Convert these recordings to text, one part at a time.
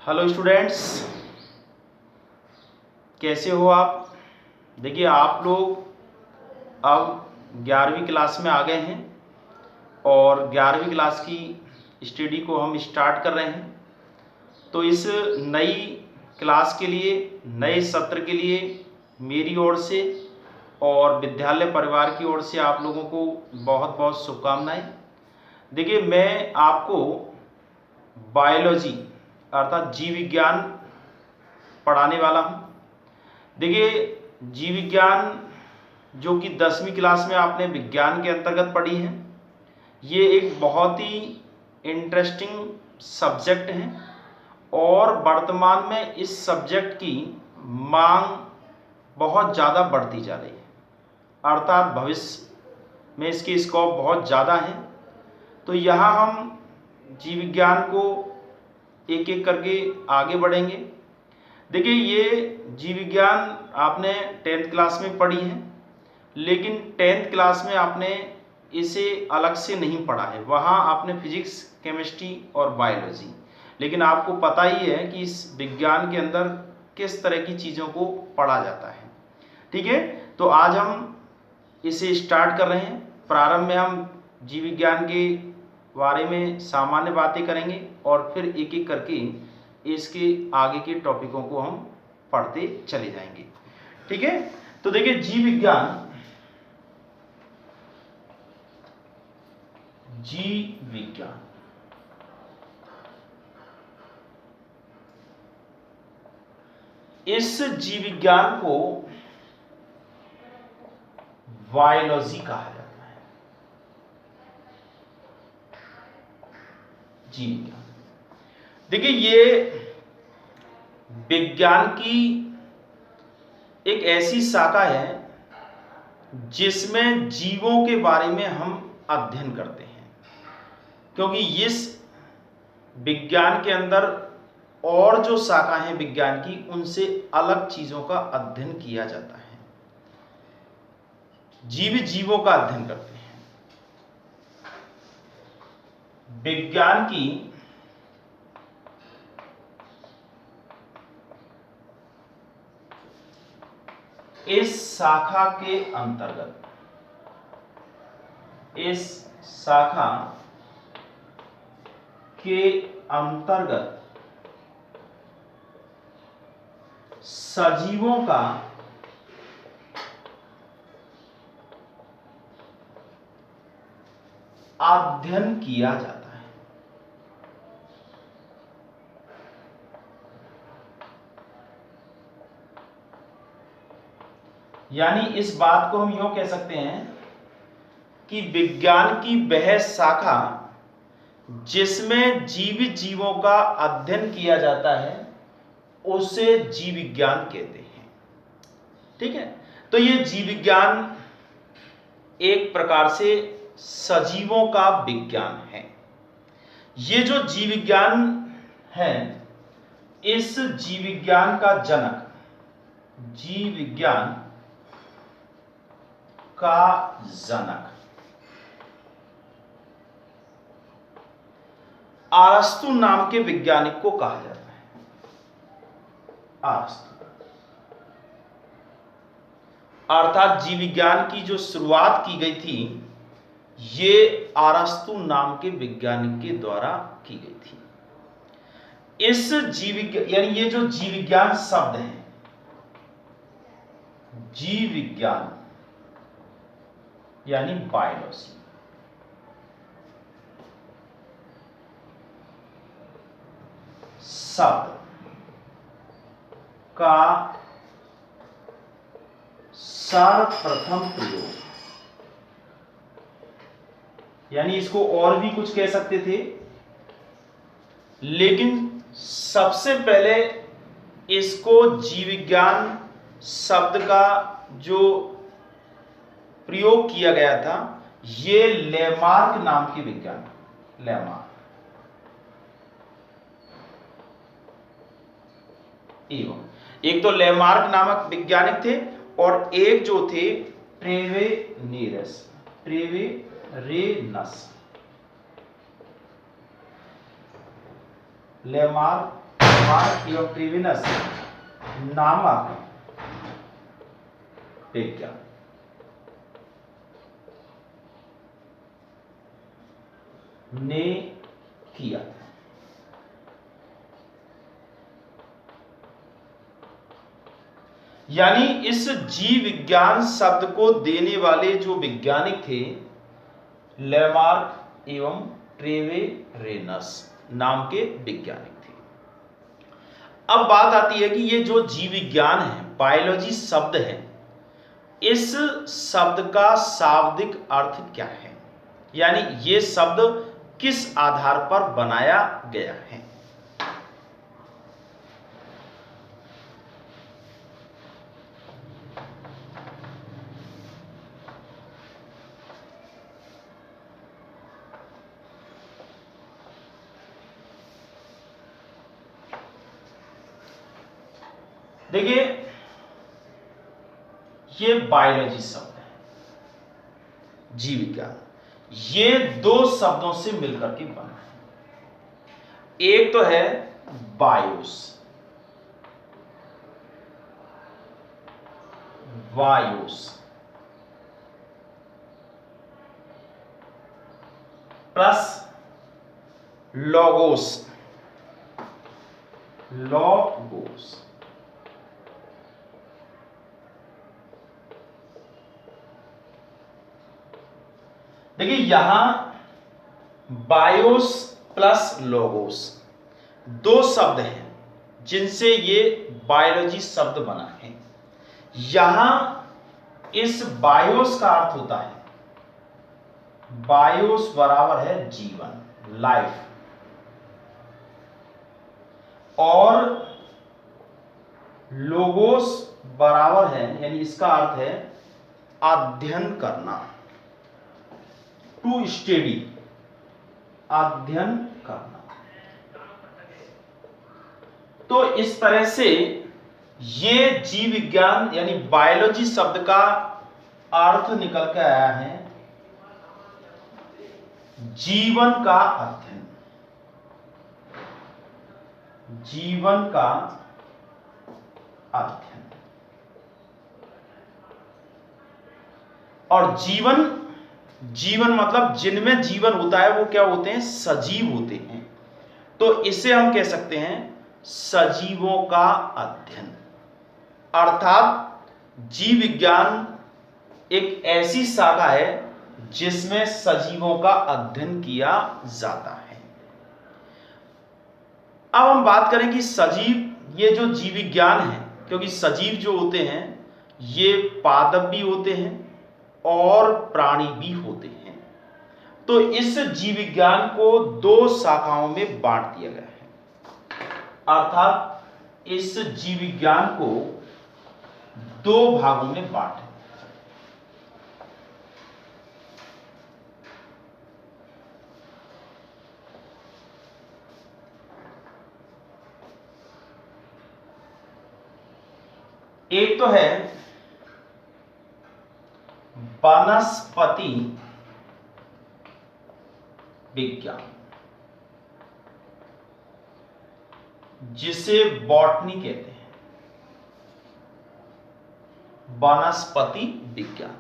Hello students, कैसे हो आप। देखिए आप लोग अब 11वीं क्लास में आ गए हैं और 11वीं क्लास की स्टडी को हम स्टार्ट कर रहे हैं। तो इस नई क्लास के लिए, नए सत्र के लिए मेरी ओर से और विद्यालय परिवार की ओर से आप लोगों को बहुत बहुत शुभकामनाएं। देखिए मैं आपको बायोलॉजी अर्थात जीव विज्ञान पढ़ाने वाला हूँ। देखिए जीव विज्ञान जो कि 10वीं क्लास में आपने विज्ञान के अंतर्गत पढ़ी है, ये एक बहुत ही इंटरेस्टिंग सब्जेक्ट है और वर्तमान में इस सब्जेक्ट की मांग बहुत ज़्यादा बढ़ती जा रही है, अर्थात भविष्य में इसके स्कोप बहुत ज़्यादा हैं। तो यहाँ हम जीव विज्ञान को एक एक करके आगे बढ़ेंगे। देखिए ये जीव विज्ञान आपने 10th क्लास में पढ़ी है, लेकिन 10th क्लास में आपने इसे अलग से नहीं पढ़ा है। वहाँ आपने फिजिक्स, केमिस्ट्री और बायोलॉजी, लेकिन आपको पता ही है कि इस विज्ञान के अंदर किस तरह की चीज़ों को पढ़ा जाता है। ठीक है, तो आज हम इसे स्टार्ट कर रहे हैं। प्रारंभ में हम जीव विज्ञान के बारे में सामान्य बातें करेंगे और फिर एक एक करके इसके आगे के टॉपिकों को हम पढ़ते चले जाएंगे। ठीक है, तो देखिए जीव विज्ञान, इस जीव विज्ञान को बायोलॉजी कहा जाता है। जीव विज्ञान, देखिए ये विज्ञान की एक ऐसी शाखा है जिसमें जीवों के बारे में हम अध्ययन करते हैं, क्योंकि इस विज्ञान के अंदर और जो शाखा है विज्ञान की, उनसे अलग चीजों का अध्ययन किया जाता है। जीवों का अध्ययन करते हैं। विज्ञान की इस शाखा के अंतर्गत, सजीवों का अध्ययन किया जाता है। यानी इस बात को हम यूं कह सकते हैं कि विज्ञान की वह शाखा जिसमें जीवों का अध्ययन किया जाता है उसे जीव विज्ञान कहते हैं। ठीक है, तो ये जीव विज्ञान एक प्रकार से सजीवों का विज्ञान है। ये जो जीव विज्ञान है, इस जीव विज्ञान का जनक, अरस्तु नाम के वैज्ञानिक को कहा जाता है। अरस्तु, अर्थात जीव विज्ञान की जो शुरुआत की गई थी, ये अरस्तु नाम के वैज्ञानिक के द्वारा की गई थी। इस जीव विज्ञान, यानी ये जो जीव विज्ञान शब्द है, जीव विज्ञान यानी बायोलॉजी, शब्द का सर्वप्रथम प्रयोग, यानी इसको और भी कुछ कह सकते थे, लेकिन सबसे पहले इसको जीव विज्ञान शब्द का जो प्रयोग किया गया था, ये लेमार्क नाम के विज्ञान, एक तो लेमार्क नामक वैज्ञानिक थे और एक जो थे ट्रेवेरेनस। लेमार्क लेमार्क एवं ट्रेविनस नामक विज्ञान ने किया था। यानी इस जीव विज्ञान शब्द को देने वाले जो वैज्ञानिक थे लेमार्क एवं ट्रेवेरेनस नाम के वैज्ञानिक थे। अब बात आती है कि ये जो जीव विज्ञान है, बायोलॉजी शब्द है, इस शब्द का शाब्दिक अर्थ क्या है, यानी ये शब्द किस आधार पर बनाया गया है। देखिए, ये बायोलॉजी शब्द है, जीव विज्ञान, ये दो शब्दों से मिलकर के बना है। एक तो है BIOS, bios plus logos, logos. देखिए यहां बायोस प्लस लोगोस दो शब्द हैं जिनसे ये बायोलॉजी शब्द बना है। यहां इस बायोस का अर्थ होता है, बायोस बराबर है जीवन, लाइफ, और लोगोस बराबर है, यानी इसका अर्थ है अध्ययन करना, टू स्टडी, अध्ययन करना। तो इस तरह से ये जीव विज्ञान यानी बायोलॉजी शब्द का अर्थ निकल के आया है जीवन का अध्ययन, जीवन का अध्ययन। और जीवन, जीवन मतलब जिनमें जीवन होता है वो क्या होते हैं, सजीव होते हैं। तो इसे हम कह सकते हैं सजीवों का अध्ययन। अर्थात जीव विज्ञान एक ऐसी शाखा है जिसमें सजीवों का अध्ययन किया जाता है। अब हम बात करें कि सजीव, ये जो जीव विज्ञान है, क्योंकि सजीव जो होते हैं ये पादप भी होते हैं और प्राणी भी होते हैं, तो इस जीव विज्ञान को दो शाखाओं में बांट दिया गया है। अर्थात इस जीव विज्ञान को दो भागों में बांटे। एक तो है वनस्पति विज्ञान, जिसे बॉटनी कहते हैं, वनस्पति विज्ञान।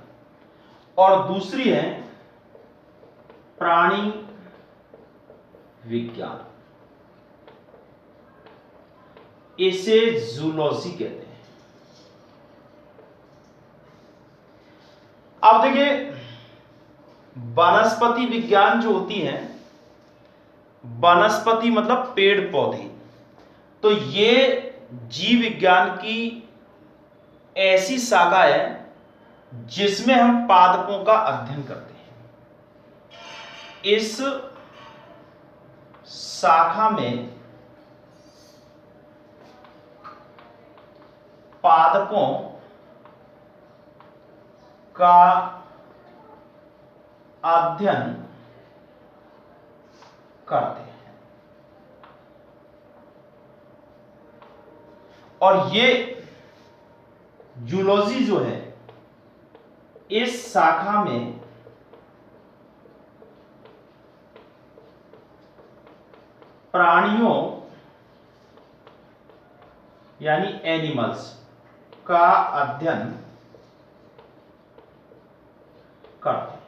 और दूसरी है प्राणी विज्ञान, इसे जूलॉजी कहते हैं। अब देखिए, वनस्पति विज्ञान जो होती है, वनस्पति मतलब पेड़ पौधे, तो ये जीव विज्ञान की ऐसी शाखा है जिसमें हम पादपों का अध्ययन करते हैं। इस शाखा में पादपों का अध्ययन करते हैं। और ये जूलॉजी जो है, इस शाखा में प्राणियों यानी एनिमल्स का अध्ययन करते हैं।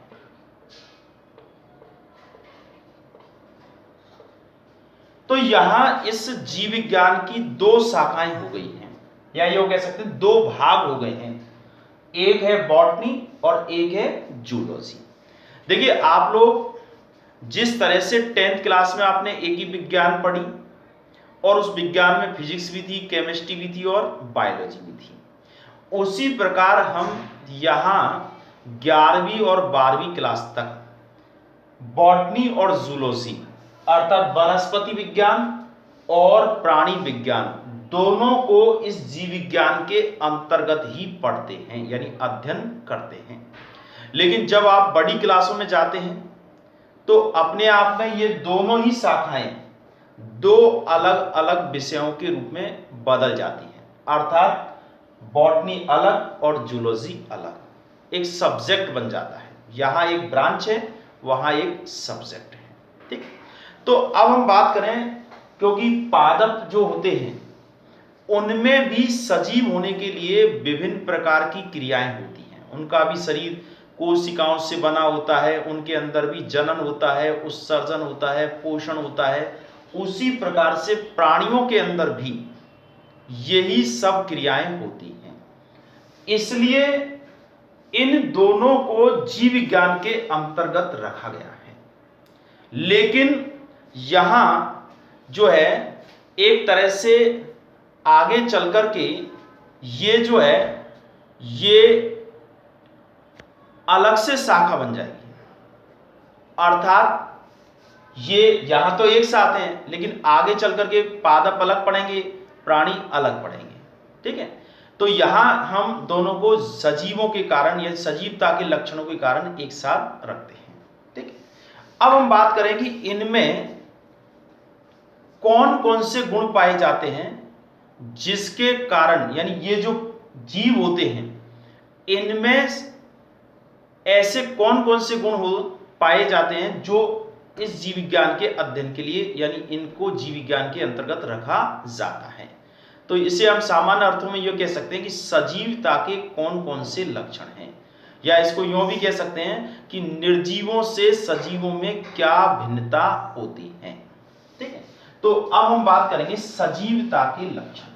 तो यहां इस जीव विज्ञान की दो शाखाएं हो गई हैं, या ये कह सकते हैं दो भाग हो गए हैं, एक है बॉटनी और एक है जूलॉजी। देखिए आप लोग जिस तरह से 10th क्लास में आपने एक ही विज्ञान पढ़ी और उस विज्ञान में फिजिक्स भी थी, केमिस्ट्री भी थी और बायोलॉजी भी थी, उसी प्रकार हम यहाँ 11वीं और 12वीं क्लास तक बॉटनी और जूलॉजी अर्थात वनस्पति विज्ञान और प्राणी विज्ञान दोनों को इस जीव विज्ञान के अंतर्गत ही पढ़ते हैं, यानी अध्ययन करते हैं। लेकिन जब आप बड़ी क्लासों में जाते हैं तो अपने आप में ये दोनों ही शाखाएं दो अलग अलग विषयों के रूप में बदल जाती हैं, अर्थात बॉटनी अलग और जूलॉजी अलग, एक सब्जेक्ट बन जाता है। यहां एक ब्रांच है, वहां एक सब्जेक्ट है। ठीक, तो अब हम बात करें, क्योंकि पादप जो होते हैं उनमें भी सजीव होने के लिए विभिन्न प्रकार की क्रियाएं होती हैं। उनका भी शरीर कोशिकाओं से बना होता है, उनके अंदर भी जनन होता है, उत्सर्जन होता है, पोषण होता है। उसी प्रकार से प्राणियों के अंदर भी यही सब क्रियाएं होती हैं। इसलिए इन दोनों को जीव विज्ञान के अंतर्गत रखा गया है। लेकिन यहां जो है एक तरह से आगे चल कर के ये जो है ये अलग से शाखा बन जाएगी, अर्थात ये यहां तो एक साथ हैं लेकिन आगे चल कर के पादप अलग पढ़ेंगे, प्राणी अलग पढ़ेंगे। ठीक है, तो यहां हम दोनों को सजीवों के कारण या सजीवता के लक्षणों के कारण एक साथ रखते हैं। ठीक है, अब हम बात करें कि इनमें कौन कौन से गुण पाए जाते हैं जिसके कारण, यानी ये जो जीव होते हैं इनमें ऐसे कौन कौन से गुण पाए जाते हैं जो इस जीव विज्ञान के अध्ययन के लिए, यानी इनको जीव विज्ञान के अंतर्गत रखा जाता है। तो इसे हम सामान्य अर्थों में यह कह सकते हैं कि सजीवता के कौन कौन से लक्षण हैं, या इसको यूं भी कह सकते हैं कि निर्जीवों से सजीवों में क्या भिन्नता होती है। ठीक है, तो अब हम बात करेंगे सजीवता के लक्षण।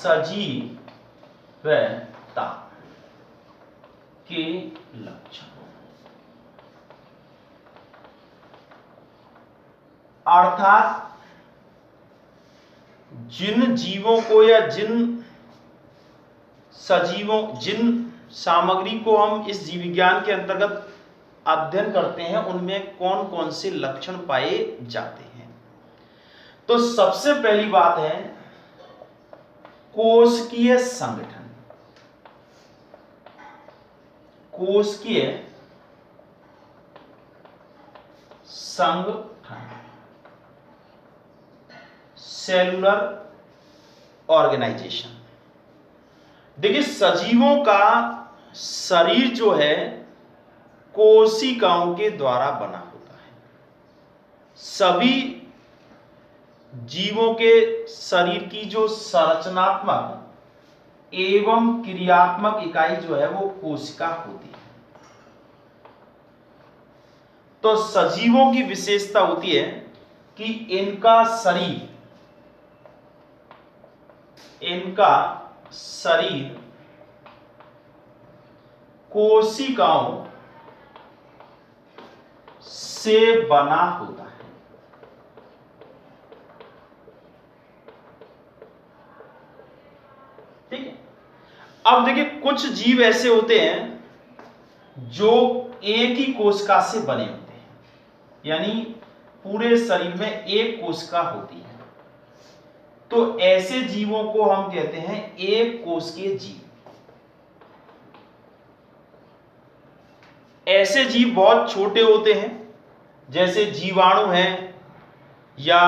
सजीवता के लक्षण, अर्थात जिन जीवों को या जिन सजीवों, जिन सामग्री को हम इस जीव विज्ञान के अंतर्गत अध्ययन करते हैं उनमें कौन कौन से लक्षण पाए जाते हैं। तो सबसे पहली बात है कोशिकीय संगठन। कोशिकीय संगठन, सेलुलर ऑर्गेनाइजेशन। देखिए सजीवों का शरीर जो है कोशिकाओं के द्वारा बना होता है। सभी जीवों के शरीर की जो संरचनात्मक एवं क्रियात्मक इकाई जो है वो कोशिका होती है। तो सजीवों की विशेषता होती है कि इनका शरीर कोशिकाओं से बना होता है। ठीक है, अब देखिए कुछ जीव ऐसे होते हैं जो एक ही कोशिका से बने होते हैं, यानी पूरे शरीर में एक कोशिका होती है। तो ऐसे जीवों को हम कहते हैं एक कोशिकीय जीव। ऐसे जीव बहुत छोटे होते हैं, जैसे जीवाणु हैं या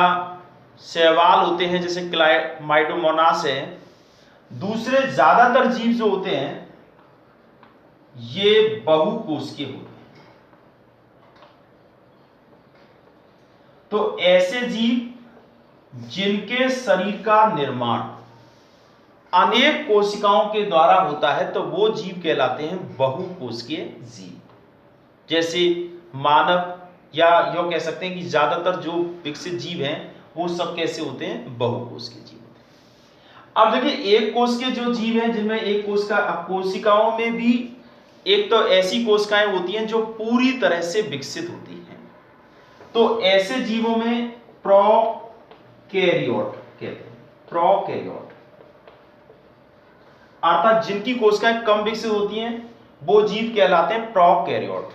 शैवाल होते हैं, जैसे क्लाइमाइडोमोनास है। दूसरे ज्यादातर जीव जो होते हैं ये बहुकोशिकीय होते हैं। तो ऐसे जीव जिनके शरीर का निर्माण अनेक कोशिकाओं के द्वारा होता है, तो वो जीव कहलाते हैं बहुकोशिकीय जीव। जैसे मानव, या यूं कह सकते हैं कि ज्यादातर जो विकसित जीव हैं वो सब कैसे होते हैं, बहुकोशिकीय जीव होते हैं। अब देखिए, एक कोश के जो जीव हैं जिनमें एक कोशिकाओं में भी एक तो ऐसी कोशिकाएं होती हैं जो पूरी तरह से विकसित होती हैं। तो ऐसे जीवों में प्रोकैरियोट कहते हैं, प्रोकैरियोट, अर्थात जिनकी कोशिकाएं कम विकसित होती हैं वो जीव कहलाते हैं प्रोकैरियोट।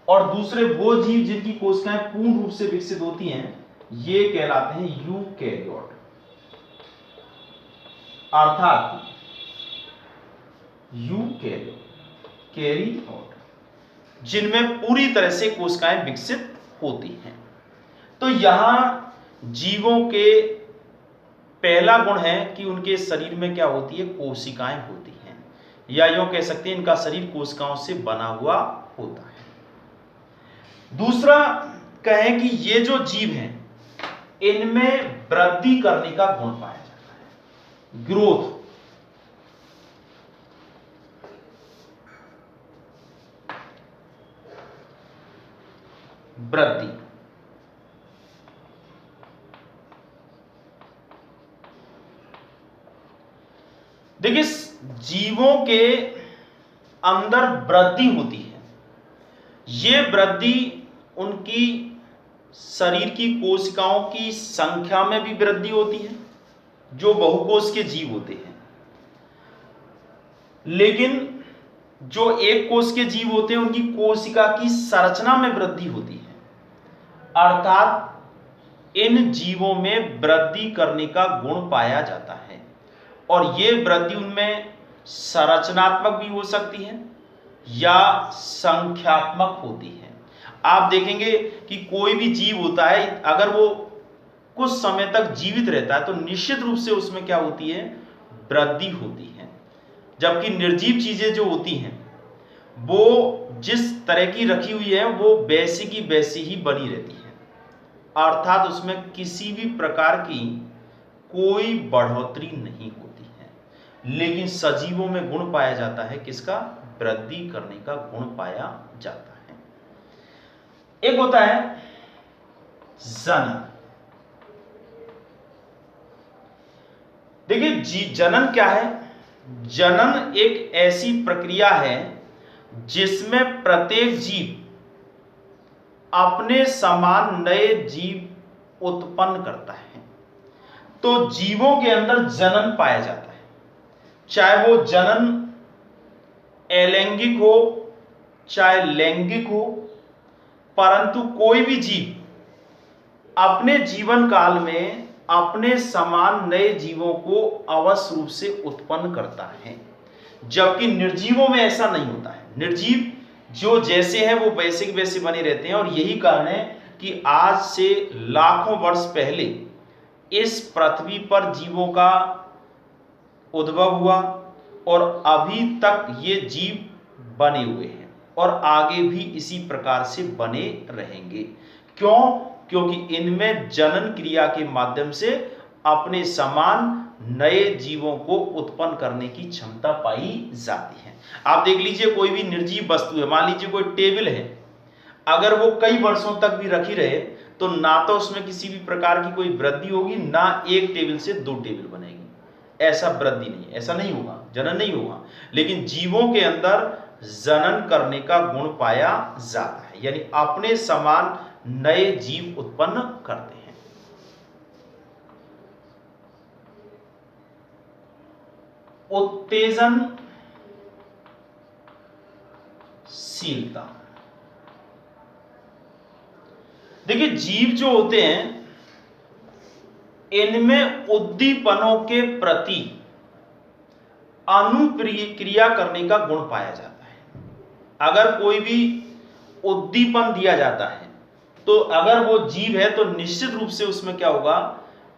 और दूसरे वो जीव जिनकी कोशिकाएं पूर्ण रूप से विकसित होती हैं ये कहलाते हैं यूकैरियोट, अर्थात यूकैरियोट, जिनमें पूरी तरह से कोशिकाएं विकसित होती हैं। तो यहां जीवों के पहला गुण है कि उनके शरीर में क्या होती है, कोशिकाएं होती हैं, या यूं कह सकते हैं इनका शरीर कोशिकाओं से बना हुआ होता है। दूसरा कहें कि ये जो जीव हैं इनमें वृद्धि करने का गुण पाया जाता है, ग्रोथ। वृद्धि, देखिए जीवों के अंदर वृद्धि होती है। ये वृद्धि उनकी शरीर की कोशिकाओं की संख्या में भी वृद्धि होती है, जो बहुकोश के जीव होते हैं। लेकिन जो एक कोश के जीव होते हैं उनकी कोशिका की संरचना में वृद्धि होती है, अर्थात इन जीवों में वृद्धि करने का गुण पाया जाता है। और ये वृद्धि उनमें संरचनात्मक भी हो सकती है या संख्यात्मक होती है। आप देखेंगे कि कोई भी जीव होता है, अगर वो कुछ समय तक जीवित रहता है तो निश्चित रूप से उसमें क्या होती है, वृद्धि होती है। जबकि निर्जीव चीजें जो होती हैं वो जिस तरह की रखी हुई है वो वैसी की वैसी ही बनी रहती है, अर्थात उसमें किसी भी प्रकार की कोई बढ़ोतरी नहीं होती है। लेकिन सजीवों में गुण पाया जाता है किसका, वृद्धि करने का गुण पाया जाता है। एक होता है जनन। देखिए जनन क्या है, जनन एक ऐसी प्रक्रिया है जिसमें प्रत्येक जीव अपने समान नए जीव उत्पन्न करता है। तो जीवों के अंदर जनन पाया जाता है, चाहे वो जनन अलैंगिक हो चाहे लैंगिक हो, परंतु कोई भी जीव अपने जीवन काल में अपने समान नए जीवों को अवश्य रूप से उत्पन्न करता है। जबकि निर्जीवों में ऐसा नहीं होता है। निर्जीव जो जैसे हैं वो वैसे के वैसे बने रहते हैं। और यही कारण है कि आज से लाखों वर्ष पहले इस पृथ्वी पर जीवों का उद्भव हुआ और अभी तक ये जीव बने हुए हैं और आगे भी इसी प्रकार से बने रहेंगे। क्यों? क्योंकि इनमें जनन क्रिया के माध्यम से अपने समान नए जीवों को उत्पन्न करने की क्षमता पाई जाती है। आप देख लीजिए, कोई भी निर्जीव वस्तु है, मान लीजिए कोई टेबल है, अगर वो कई वर्षों तक भी रखी रहे तो ना तो उसमें किसी भी प्रकार की कोई वृद्धि होगी, ना एक टेबल से दो टेबल बनेगी। ऐसा वृद्धि नहीं, ऐसा नहीं होगा, जनन नहीं होगा। लेकिन जीवों के अंदर जनन करने का गुण पाया जाता है, यानी अपने समान नए जीव उत्पन्न करते हैं। उत्तेजनशीलता। देखिए जीव जो होते हैं इनमें उद्दीपनों के प्रति अनुक्रिया करने का गुण पाया जाता है। अगर कोई भी उद्दीपन दिया जाता है, तो अगर वो जीव है तो निश्चित रूप से उसमें क्या होगा,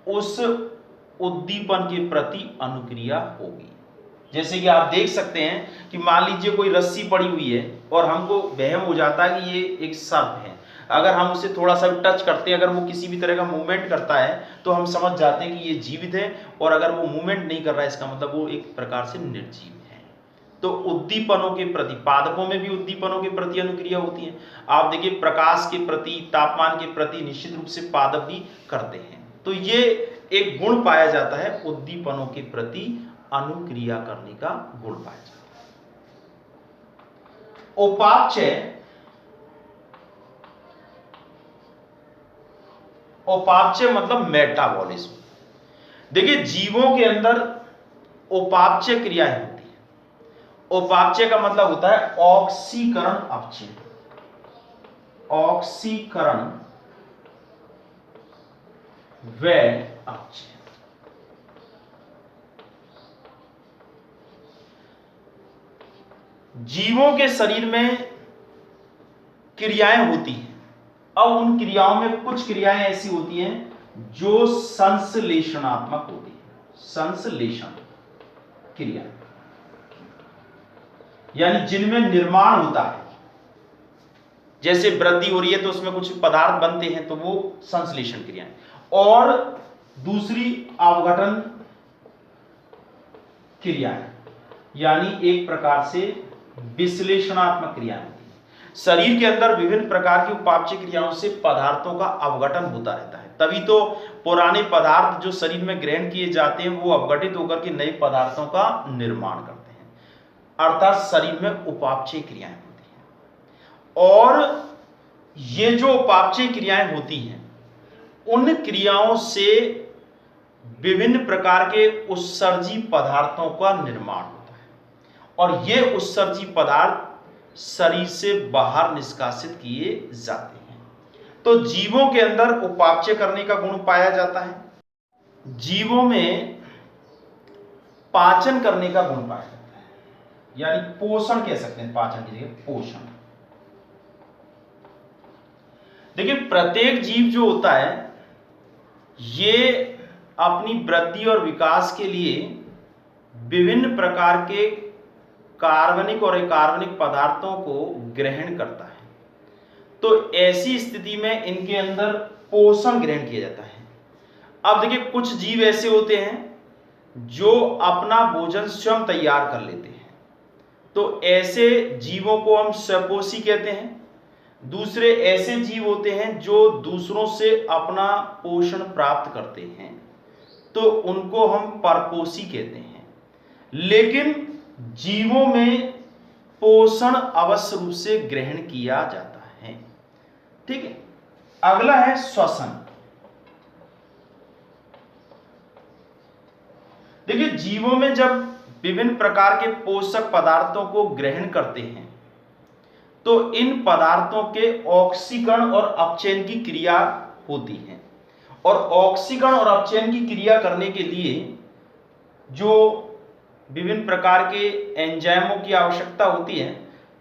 उस उद्दीपन के प्रति अनुक्रिया होगी। जैसे कि आप देख सकते हैं कि मान लीजिए कोई रस्सी पड़ी हुई है और हमको वहम हो जाता है कि ये एक सर्प है। अगर हम उसे थोड़ा सा टच करते हैं, अगर वो किसी भी तरह का मूवमेंट करता है तो हम समझ जाते हैं कि ये जीवित है, और अगर वो मूवमेंट नहीं कर रहा है इसका मतलब वो एक प्रकार से निर्जीव है। तो उद्दीपनों के प्रति, पादपों में भी उद्दीपनों के प्रति अनुक्रिया होती है। आप देखिए प्रकाश के प्रति, तापमान के प्रति निश्चित रूप से पादप भी करते हैं। तो ये एक गुण पाया जाता है, उद्दीपनों के प्रति अनुक्रिया करने का गुण पाया जाता है। उपापचय, उपापचय मतलब मेटाबॉलिज्म। देखिए जीवों के अंदर उपापचय क्रियाएं होती है। उपापचय का मतलब होता है ऑक्सीकरण अपचय, ऑक्सीकरण व अपचय। जीवों के शरीर में क्रियाएं होती हैं। अब उन क्रियाओं में कुछ क्रियाएं ऐसी होती हैं जो संश्लेषणात्मक होती है। संश्लेषण क्रिया यानी जिनमें निर्माण होता है, जैसे वृद्धि हो रही है तो उसमें कुछ पदार्थ बनते हैं, तो वो संश्लेषण क्रियाएं। और दूसरी अवघटन क्रियाएं, यानी एक प्रकार से विश्लेषणात्मक क्रियाएं होती है। शरीर के अंदर विभिन्न प्रकार की उपापचय क्रियाओं से पदार्थों का अवघटन होता रहता है, तभी तो पुराने पदार्थ जो शरीर में ग्रहण किए जाते हैं वो अवघटित होकर के नए पदार्थों का निर्माण करते हैं, अर्थात शरीर में उपापचय क्रियाएं होती हैं। और ये जो उपापचय क्रियाएं होती हैं, उन क्रियाओं से विभिन्न प्रकार के उत्सर्जी पदार्थों का निर्माण होता है, और ये उत्सर्जी पदार्थ शरीर से बाहर निष्कासित किए जाते हैं। तो जीवों के अंदर उपापचय करने का गुण पाया जाता है। जीवों में पाचन करने का गुण पाया जाता है, यानी पोषण कह सकते हैं, पाचन की जगह पोषण। देखिए प्रत्येक जीव जो होता है ये अपनी वृद्धि और विकास के लिए विभिन्न प्रकार के कार्बनिक और अकार्बनिक पदार्थों को ग्रहण करता है। तो ऐसी स्थिति में इनके अंदर पोषण ग्रहण किया जाता है। अब देखिए कुछ जीव ऐसे होते हैं जो अपना भोजन स्वयं तैयार कर लेते हैं, तो ऐसे जीवों को हम स्वपोषी कहते हैं। दूसरे ऐसे जीव होते हैं जो दूसरों से अपना पोषण प्राप्त करते हैं, तो उनको हम परपोषी कहते हैं। लेकिन जीवों में पोषण अवश्य रूप से ग्रहण किया जाता है। ठीक है, अगला है श्वसन। देखिए जीवों में जब विभिन्न प्रकार के पोषक पदार्थों को ग्रहण करते हैं तो इन पदार्थों के ऑक्सीकरण और अपचयन की क्रिया होती है, और ऑक्सीकरण और अपचयन की क्रिया करने के लिए जो विभिन्न प्रकार के एंजाइमों की आवश्यकता होती है,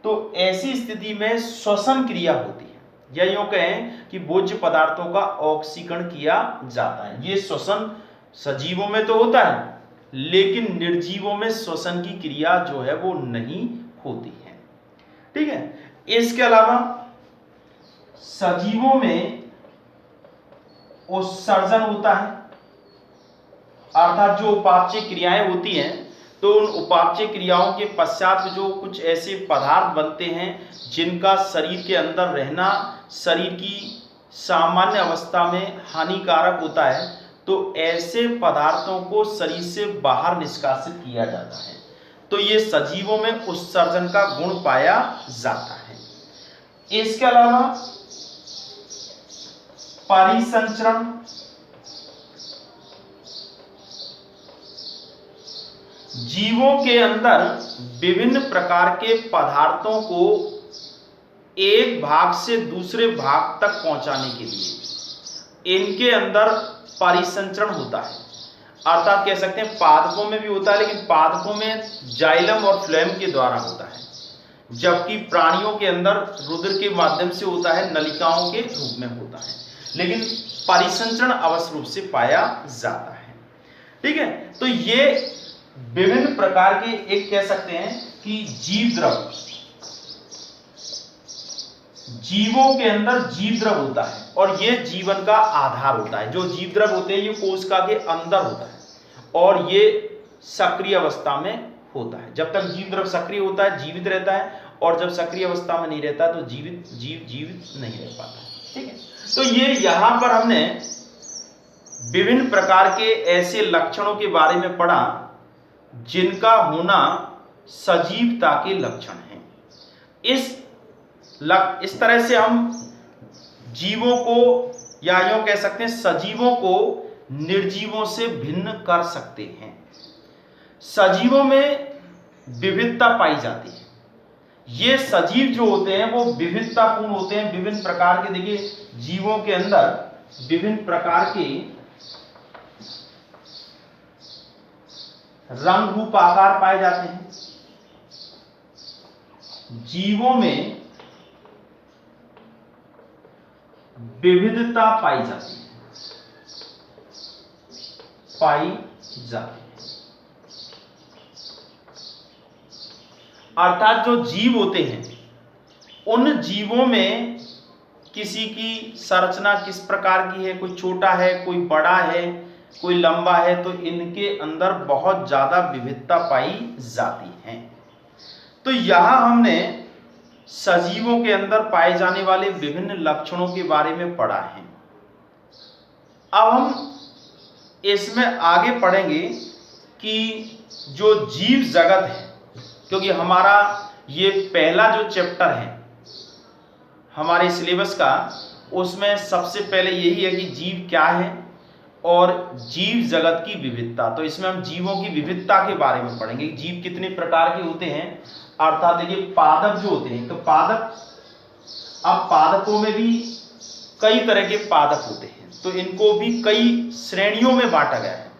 तो ऐसी स्थिति में श्वसन क्रिया होती है, या यूं कहें कि भोज्य पदार्थों का ऑक्सीकरण किया जाता है। ये श्वसन सजीवों में तो होता है, लेकिन निर्जीवों में श्वसन की क्रिया जो है वो नहीं होती है। ठीक है, इसके अलावा सजीवों में उत्सर्जन होता है, अर्थात जो उपापचय क्रियाएं होती हैं, तो उन उपापचय क्रियाओं के पश्चात जो कुछ ऐसे पदार्थ बनते हैं जिनका शरीर के अंदर रहना शरीर की सामान्य अवस्था में हानिकारक होता है, तो ऐसे पदार्थों को शरीर से बाहर निष्कासित किया जाता है। तो ये सजीवों में उत्सर्जन का गुण पाया जाता है। इसके अलावा परिसंचरण, जीवों के अंदर विभिन्न प्रकार के पदार्थों को एक भाग से दूसरे भाग तक पहुंचाने के लिए इनके अंदर परिसंचरण होता है। अर्थात कह सकते हैं पादपों में भी होता है, लेकिन पादपों में जाइलम और फ्लोएम के द्वारा होता है। जबकि प्राणियों के अंदर रुधिर के माध्यम से होता है, नलिकाओं के रूप में होता है, लेकिन परिसंचरण अवश्य रूप से पाया जाता है। ठीक है, तो ये विभिन्न प्रकार के एक कह सकते हैं कि जीव द्रव, जीवों के अंदर जीव द्रव होता है और ये जीवन का आधार होता है। जो जीव द्रव होते हैं ये कोशिका के अंदर होता है और ये सक्रिय अवस्था में होता है। जब तक जीव द्रव सक्रिय होता है जीवित रहता है, और जब सक्रिय अवस्था में नहीं रहता तो जीवित नहीं रह पाता। ठीक है, तो ये यहां पर हमने विभिन्न प्रकार के ऐसे लक्षणों के बारे में पढ़ा जिनका होना सजीवता के लक्षण है। इस तरह से हम जीवों को, या यूं कह सकते हैं सजीवों को निर्जीवों से भिन्न कर सकते हैं। सजीवों में विविधता पाई जाती है। ये सजीव जो होते हैं वो विविधतापूर्ण होते हैं, विभिन्न प्रकार के, देखिए जीवों के अंदर विभिन्न प्रकार के रंग रूप आकार पाए जाते हैं। जीवों में विविधता पाई जाती है, अर्थात जो जीव होते हैं उन जीवों में किसी की संरचना किस प्रकार की है, कोई छोटा है, कोई बड़ा है, कोई लंबा है, तो इनके अंदर बहुत ज्यादा विविधता पाई जाती है। तो यहां हमने सजीवों के अंदर पाए जाने वाले विभिन्न लक्षणों के बारे में पढ़ा है। अब हम इसमें आगे पढ़ेंगे कि जो जीव जगत है, क्योंकि हमारा ये पहला जो चैप्टर है हमारे सिलेबस का, उसमें सबसे पहले यही है कि जीव क्या है और जीव जगत की विविधता। तो इसमें हम जीवों की विविधता के बारे में पढ़ेंगे। जीव कितने प्रकार के होते हैं, अर्थात देखिए पादप जो होते हैं, तो पादप, अब पादपों में भी कई तरह के पादप होते हैं, तो इनको भी कई श्रेणियों में बांटा गया है।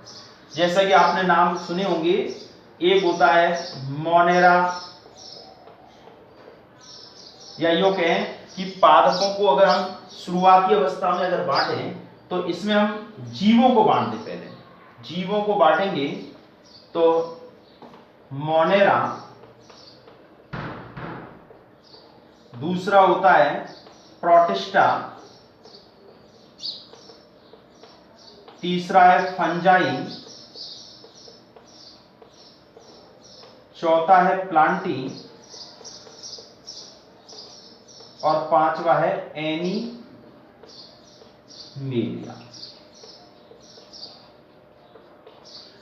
जैसा कि आपने नाम सुने होंगे, एक होता है मोनेरा, या यूं कहें कि पादपों को अगर हम शुरुआती अवस्था में अगर बांटें तो इसमें हम जीवों को बांटते, पहले जीवों को बांटेंगे तो मोनेरा, दूसरा होता है प्रोटिस्टा, तीसरा है फंजाई, चौथा है प्लांटी और पांचवा है एनीमेलिया।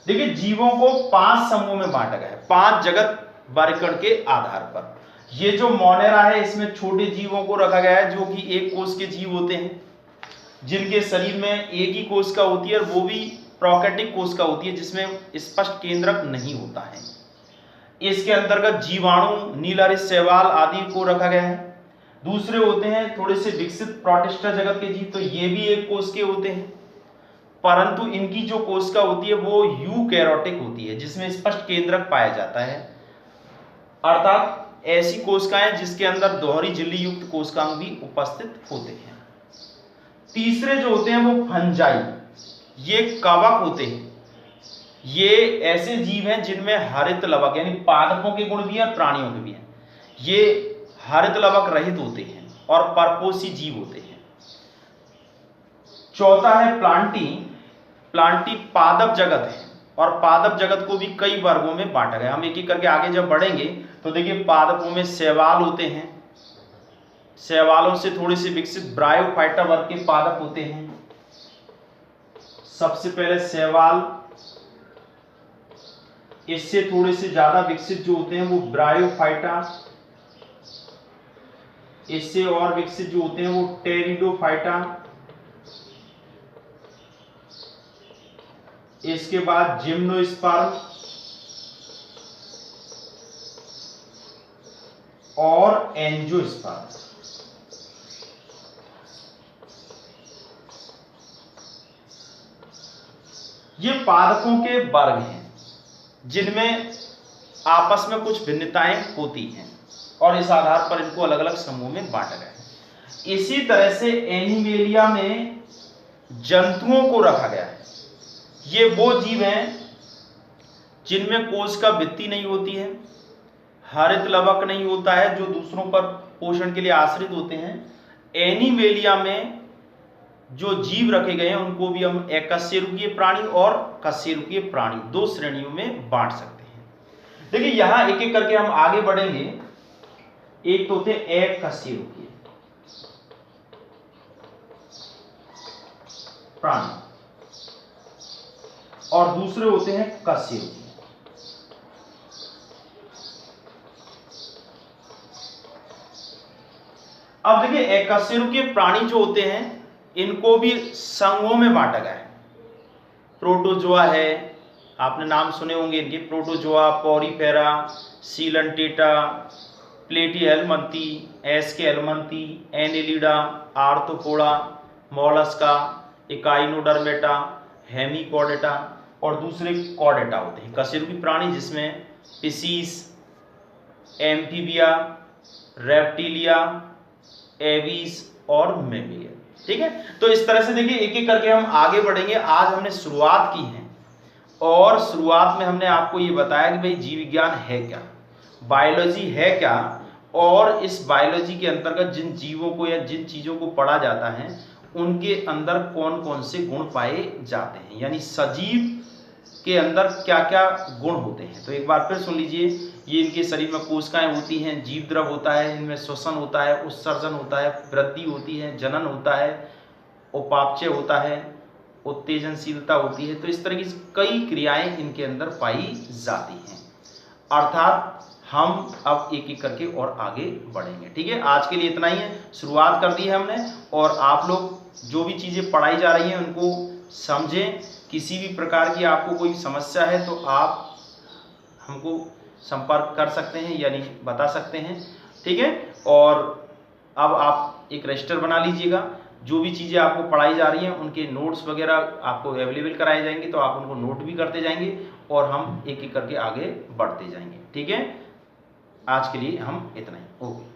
देखिए जीवों को 5 समूह में बांटा गया है, 5 जगत वर्गीकरण के आधार पर। ये जो मोनेरा है इसमें छोटे जीवों को रखा गया है जो कि एक कोष के जीव होते हैं, जिनके शरीर में एक ही कोष का होती है और वो भी प्रोकैरियोटिक कोष का होती है जिसमें स्पष्ट केंद्रक नहीं होता है। इसके अंतर्गत जीवाणु, नीलहरित शैवाल आदि को रखा गया है। दूसरे होते हैं थोड़े से विकसित प्रोटिस्टा जगत के जीव, तो ये भी एक कोष के होते हैं, परंतु इनकी जो कोशिका होती है वो यूकैरियोटिक होती है जिसमें स्पष्ट केंद्रक पाया जाता है, अर्थात ऐसी कोशिकाएं जिसके अंदर दोहरी झिल्ली युक्त कोशिकांग भी उपस्थित होते हैं। तीसरे जो होते हैं वो फंजाई, ये कवक होते हैं। ये ऐसे जीव हैं जिनमें हरित लवक, यानी पादपों के गुण भी हैं, प्राणियों के भी हैं। ये हरित लवक रहित होते हैं और परपोषी जीव होते हैं। चौथा है प्लांटी, प्लांटी पादप जगत है और पादप जगत को भी कई वर्गों में बांटा गया। हम एक एक करके आगे जब बढ़ेंगे तो देखिए पादपों में शैवाल होते हैं, शैवालों से थोड़े से विकसित ब्रायोफाइटा वर्ग के पादप होते हैं। सबसे पहले शैवाल, इससे थोड़े से ज्यादा विकसित जो होते हैं वो ब्रायोफाइटा, इससे और विकसित जो होते हैं वो टेरिडोफाइटा, इसके बाद जिम्नोस्पर्म और एंजियोस्पर्म। ये पादपों के वर्ग हैं जिनमें आपस में कुछ भिन्नताएं होती हैं और इस आधार पर इनको अलग अलग समूह में बांटा गया है। इसी तरह से एनिमेलिया में जंतुओं को रखा गया है। ये वो जीव हैं जिनमें कोशिका भित्ति नहीं होती है, हरित लवक नहीं होता है, जो दूसरों पर पोषण के लिए आश्रित होते हैं। एनिमेलिया में जो जीव रखे गए हैं उनको भी हम एकशेरुकीय प्राणी और कशेरुकीय प्राणी दो श्रेणियों में बांट सकते हैं। देखिए यहां एक एक करके हम आगे बढ़ेंगे। एक तो होते एकशेरुकीय प्राणी और दूसरे होते हैं कशेरुकीय। अब देखिए एकशेरुकीय प्राणी जो होते हैं इनको भी संघों में बांटा गया है। प्रोटोजोआ है, आपने नाम सुने होंगे इनके, Protozoa, Porifera, Coelenterata, Platyhelminthes, Aschelminthes, Annelida, Arthropoda, Mollusca, Echinodermata, Hemichordata और दूसरे कॉर्डेटा होते हैं। कशेरुकी प्राणी जिसमें फिशीज, एम्फीबिया, रेप्टिलिया, एवीज और मेमिलिया। ठीक है, तो इस तरह से देखिए एक एक करके हम आगे बढ़ेंगे। आज हमने शुरुआत की है और शुरुआत में हमने आपको ये बताया कि भाई जीव विज्ञान है क्या, बायोलॉजी है क्या, और इस बायोलॉजी के अंतर्गत जिन जीवों को या जिन चीजों को पढ़ा जाता है उनके अंदर कौन कौन से गुण पाए जाते हैं, यानी सजीव के अंदर क्या क्या गुण होते हैं। तो एक बार फिर सुन लीजिए। ये इनके शरीर में कोशिकाएं होती हैं, जीव द्रव होता है, इनमें श्वसन होता है, उत्सर्जन होता है, वृद्धि होती है, जनन होता है, उपापचय होता है, उत्तेजनशीलता होती है। तो इस तरह की कई क्रियाएं इनके अंदर पाई जाती हैं। अर्थात हम अब एक एक करके और आगे बढ़ेंगे। ठीक है, आज के लिए इतना ही है। शुरुआत कर दी है हमने और आप लोग जो भी चीजें पढ़ाई जा रही हैं उनको समझें। किसी भी प्रकार की आपको कोई समस्या है तो आप हमको संपर्क कर सकते हैं, यानी बता सकते हैं। ठीक है, और अब आप एक रजिस्टर बना लीजिएगा। जो भी चीज़ें आपको पढ़ाई जा रही हैं उनके नोट्स वगैरह आपको अवेलेबल कराए जाएंगे, तो आप उनको नोट भी करते जाएंगे और हम एक एक करके आगे बढ़ते जाएंगे। ठीक है, आज के लिए हम इतना ही। ओके।